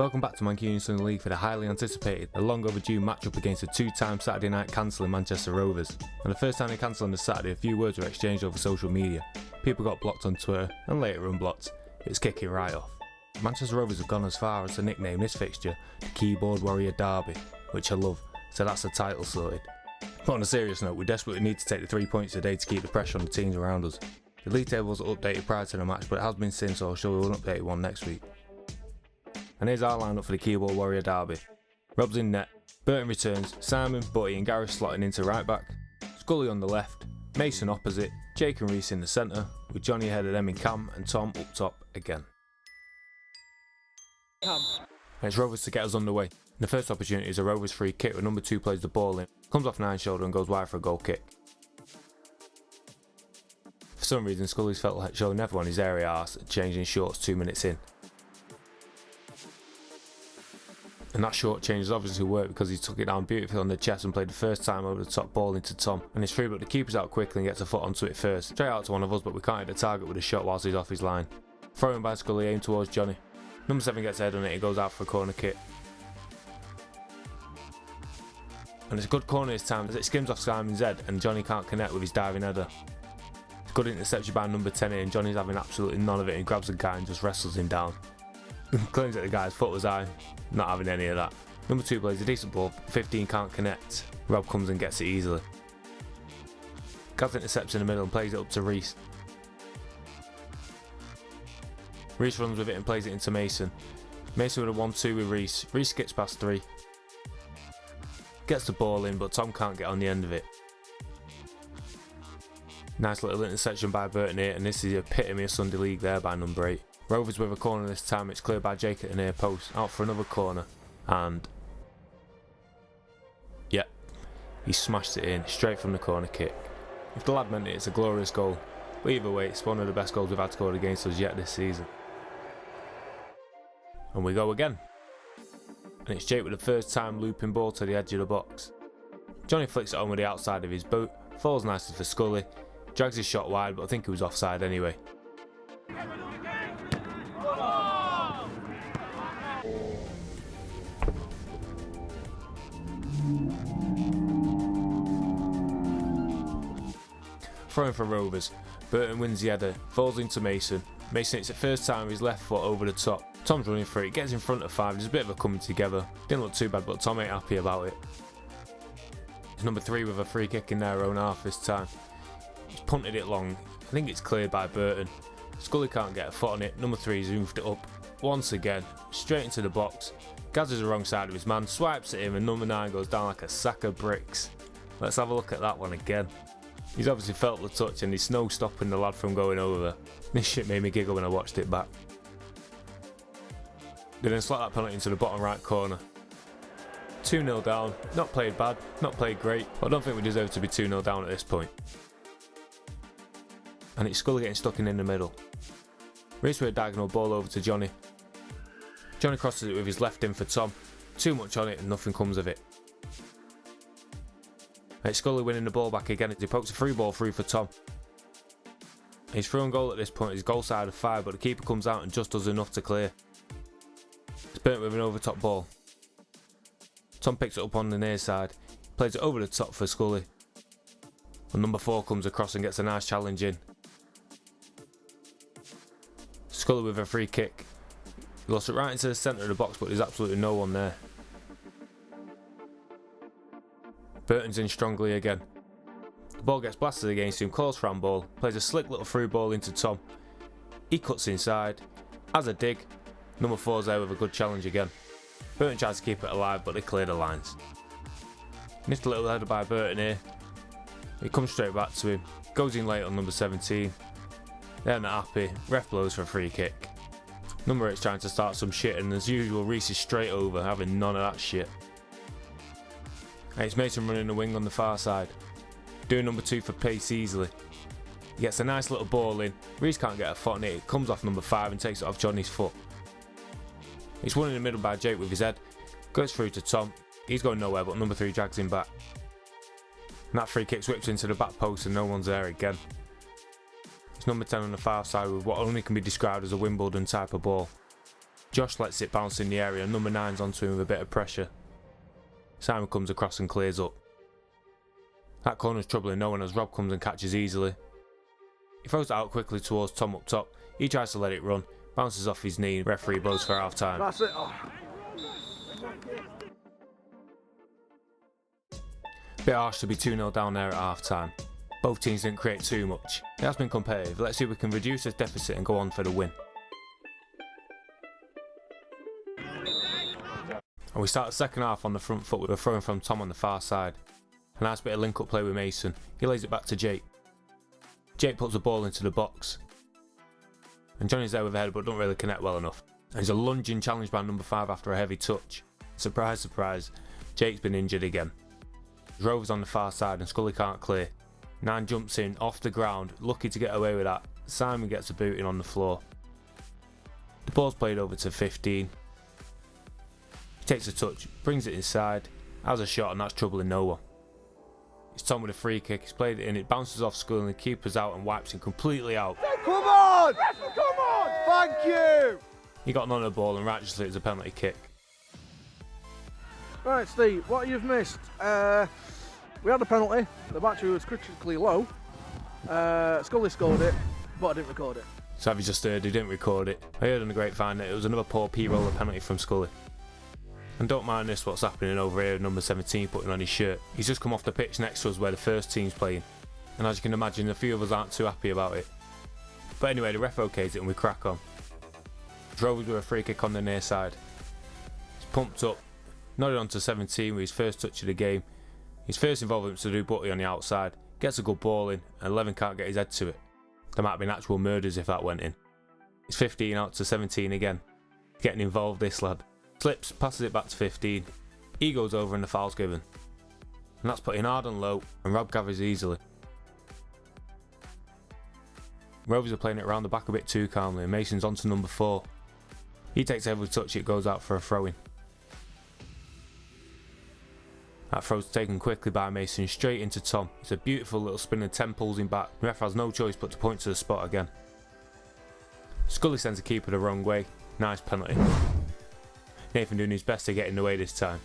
Welcome back to Mancunian Sunday League for the highly anticipated and long overdue matchup against the two-time Saturday night cancelling Manchester Rovers. And the first time they cancelled on the Saturday, a few words were exchanged over social media. People got blocked on Twitter and later unblocked. It's kicking right off. Manchester Rovers have gone as far as to nickname this fixture the Keyboard Warrior Derby, which I love, so that's the title sorted. But on a serious note, we desperately need to take the 3 points today to keep the pressure on the teams around us. The league table was updated prior to the match, but it has been since, so I'll show you an updated one next week. And here's our lineup for the Keyboard Warrior Derby. Rob's in net, Burton returns, Simon, Butty and Gareth slotting into right back, Scully on the left, Mason opposite, Jake and Reese in the centre, with Johnny ahead of them in Cam and Tom up top again. And it's Rovers to get us underway. And the first opportunity is a Rovers free kick where number 2 plays the ball in, comes off 9's shoulder and goes wide for a goal kick. For some reason Scully's felt like showing everyone his area arse and changing shorts 2 minutes in. And that short change has obviously worked because he took it down beautifully on the chest and played the first time over the top ball into Tom. And it's free, but the keeper's out quickly and gets a foot onto it first. Straight out to one of us, but we can't hit the target with a shot whilst he's off his line. Throwing by Scully, aimed towards Johnny. Number 7 gets ahead on it, he goes out for a corner kick. And it's a good corner this time as it skims off Simon's head and Johnny can't connect with his diving header. It's good interception by number 10 here and Johnny's having absolutely none of it and grabs the guy and just wrestles him down. Claims that the guy's foot was high, not having any of that. Number 2 plays a decent ball, 15 can't connect. Rob comes and gets it easily. Gaz intercepts in the middle and plays it up to Reese. Reese runs with it and plays it into Mason. Mason with a 1-2 with Reese. Reese skips past 3. Gets the ball in but Tom can't get on the end of it. Nice little interception by Burton here and this is the epitome of Sunday League there by number 8. Rovers with a corner this time, it's cleared by Jake at the near post, out for another corner, and yeah, he smashed it in, straight from the corner kick. If the lad meant it, it's a glorious goal, but either way, it's one of the best goals we've had scored against us yet this season. And we go again, and it's Jake with the first time looping ball to the edge of the box. Johnny flicks it on with the outside of his boot, falls nicely for Scully, drags his shot wide, but I think he was offside anyway. Throwing for Rovers, Burton wins the header, falls into Mason. Mason hits it first time with his left foot over the top. Tom's running for it, gets in front of 5, there's a bit of a coming together. Didn't look too bad but Tom ain't happy about it. It's number 3 with a free kick in their own half this time. He's punted it long, I think it's cleared by Burton. Scully can't get a foot on it, number 3's zoofed it up. Once again, straight into the box. Gaz is the wrong side of his man, swipes at him and number 9 goes down like a sack of bricks. Let's have a look at that one again. He's obviously felt the touch and he's no stopping the lad from going over. This shit made me giggle when I watched it back. They then slot that penalty into the bottom right corner. 2-0 down, not played bad, not played great, but I don't think we deserve to be 2-0 down at this point. And it's Scully getting stuck in the middle. Reese with a diagonal ball over to Johnny. Johnny crosses it with his left in for Tom. Too much on it and nothing comes of it. It's Scully winning the ball back again as he pokes a free ball through for Tom. He's through on goal at this point, he's goal side of 5 but the keeper comes out and just does enough to clear. It's Burnt with an over top ball. Tom picks it up on the near side, plays it over the top for Scully. And number 4 comes across and gets a nice challenge in. Scully with a free kick. He lost it right into the centre of the box but there's absolutely no one there. Burton's in strongly again. The ball gets blasted against him, calls for handball, plays a slick little through ball into Tom. He cuts inside, has a dig, number 4's there with a good challenge again. Burton tries to keep it alive but they clear the lines. Nicked a little header by Burton here. He comes straight back to him, goes in late on number 17. They're not happy, ref blows for a free kick. Number 8's trying to start some shit and as usual Reese is straight over, having none of that shit. And it's Mason running the wing on the far side, doing number 2 for pace easily. He gets a nice little ball in, Reese can't get a foot on it, it comes off number 5 and takes it off Johnny's foot. It's won in the middle by Jake with his head, goes through to Tom, he's going nowhere but number 3 drags him back. And that free kick whips into the back post and no one's there again. It's number 10 on the far side with what only can be described as a Wimbledon type of ball. Josh lets it bounce in the area and number 9's onto him with a bit of pressure. Simon comes across and clears up. That corner's troubling no one as Rob comes and catches easily. He throws it out quickly towards Tom up top. He tries to let it run, bounces off his knee, referee blows for half time. That's it. Oh. Bit harsh to be 2-0 down there at half time. Both teams didn't create too much. It has been competitive. Let's see if we can reduce this deficit and go on for the win. And we start the second half on the front foot with a throw-in from Tom on the far side. A nice bit of link-up play with Mason. He lays it back to Jake. Jake puts the ball into the box. And Johnny's there with a header but don't really connect well enough. And there's a lunging challenge by number 5 after a heavy touch. Surprise, surprise, Jake's been injured again. Rovers on the far side and Scully can't clear. 9 jumps in off the ground, lucky to get away with that. Simon gets a booting on the floor. The ball's played over to 15. He takes a touch, brings it inside, has a shot and that's troubling no one. It's Tom with a free kick, he's played it in, it bounces off Scully and the keeper's out and wipes him completely out. Come on! Come on! Thank you! He got none of the ball and righteously it's a penalty kick. Right, Steve, what you've missed? We had a penalty, the battery was critically low. Scully scored it, but I didn't record it. So have you just heard he didn't record it? I heard on the grapevine that it was another poor P-roller penalty from Scully. And don't mind this what's happening over here, number 17 putting on his shirt. He's just come off the pitch next to us where the first team's playing. And as you can imagine, a few of us aren't too happy about it. But anyway, the ref okays it and we crack on. Rovers with a free kick on the near side. He's pumped up, nodded on to 17 with his first touch of the game. His first involvement to do butty on the outside. Gets a good ball in and 11 can't get his head to it. There might have been actual murders if that went in. It's 15 out to 17 again. Getting involved this lad. Slips, passes it back to 15. He goes over and the foul's given. And that's put in hard and low and Rob gathers easily. Rovers are playing it around the back a bit too calmly and Mason's on to number 4. He takes every touch, it goes out for a throw-in. That throw's taken quickly by Mason straight into Tom. It's a beautiful little spin and 10 pulls him back. The ref has no choice but to point to the spot again. Scully sends the keeper the wrong way. Nice penalty. Nathan doing his best to get in the way this time.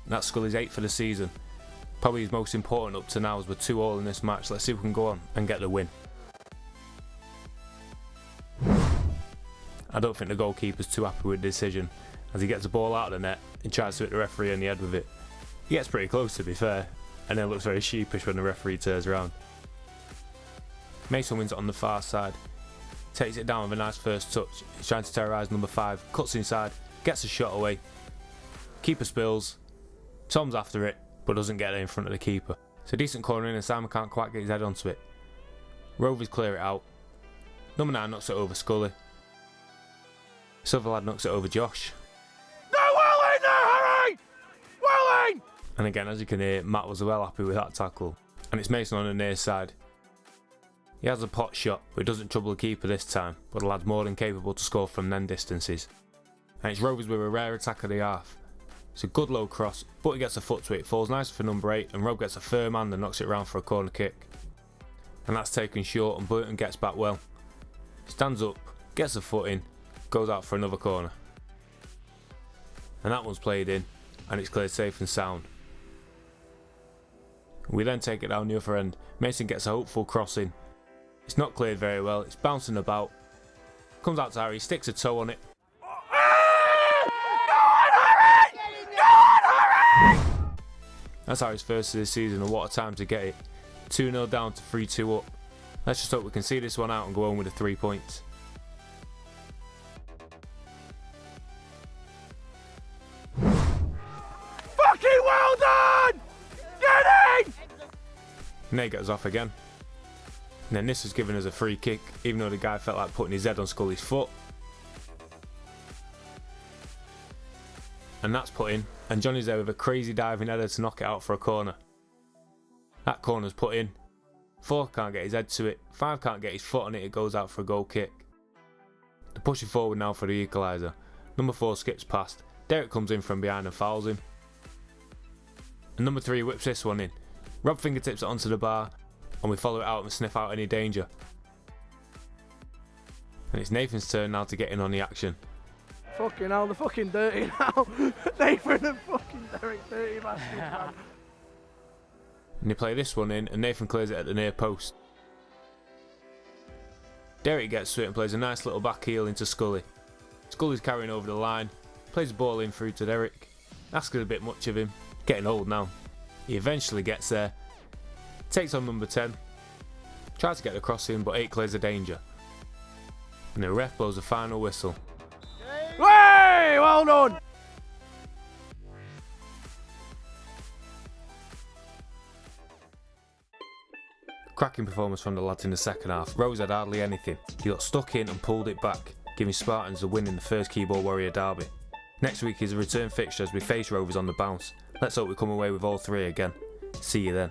That's Scully's 8th for the season. Probably his most important up to now as we're 2-2 in this match. Let's see if we can go on and get the win. I don't think the goalkeeper's too happy with the decision as he gets the ball out of the net and tries to hit the referee in the head with it. He gets pretty close to be fair and then looks very sheepish when the referee turns around. Mason wins it on the far side. Takes it down with a nice first touch. He's trying to terrorise number 5. Cuts inside. Gets a shot away. Keeper spills. Tom's after it, but doesn't get it in front of the keeper. It's a decent corner in and Simon can't quite get his head onto it. Rovers clear it out. Number 9 knocks it over Scully. Silver lad knocks it over Josh. No, Welling! No, hurry! Welling! And again, as you can hear, Matt was well happy with that tackle. And it's Mason on the near side. He has a pot shot, but it doesn't trouble the keeper this time, but the lad's more than capable to score from them distances. And it's Rovers with a rare attack of the half. It's a good low cross, but he gets a foot to it, falls nice for number 8, and Rob gets a firm hand and knocks it round for a corner kick. And that's taken short, and Burton gets back well. Stands up, gets a foot in, goes out for another corner. And that one's played in, and it's cleared safe and sound. We then take it down the other end. Mason gets a hopeful cross in. It's not cleared very well, it's bouncing about. Comes out to Harry, sticks a toe on it. That's Harry's first of this season and what a time to get it. 2-0 down to 3-2 up. Let's just hope we can see this one out and go home with the 3 points. Fucking well done! Get in! And there he gets off again. And then this was given as a free kick, even though the guy felt like putting his head on Scully's foot. And that's put in, and Johnny's there with a crazy diving header to knock it out for a corner. That corner's put in. 4 can't get his head to it, 5 can't get his foot on it, it goes out for a goal kick. They're pushing forward now for the equaliser. Number 4 skips past, Derek comes in from behind and fouls him. And number 3 whips this one in. Rob fingertips it onto the bar, and we follow it out and sniff out any danger. And it's Nathan's turn now to get in on the action. Fucking hell, they're fucking dirty now. Nathan and fucking Derek, dirty bastards, man. And they play this one in, and Nathan clears it at the near post. Derek gets to it and plays a nice little back heel into Scully. Scully's carrying over the line, plays the ball in through to Derek. Asking a bit much of him, getting old now. He eventually gets there, takes on number 10, tries to get the cross in, but 8 clears the danger. And the ref blows the final whistle. Hey, well done! Cracking performance from the lads in the second half. Rose had hardly anything. He got stuck in and pulled it back, giving Spartans the win in the first Keyboard Warrior derby. Next week is a return fixture as we face Rovers on the bounce. Let's hope we come away with all 3 again. See you then.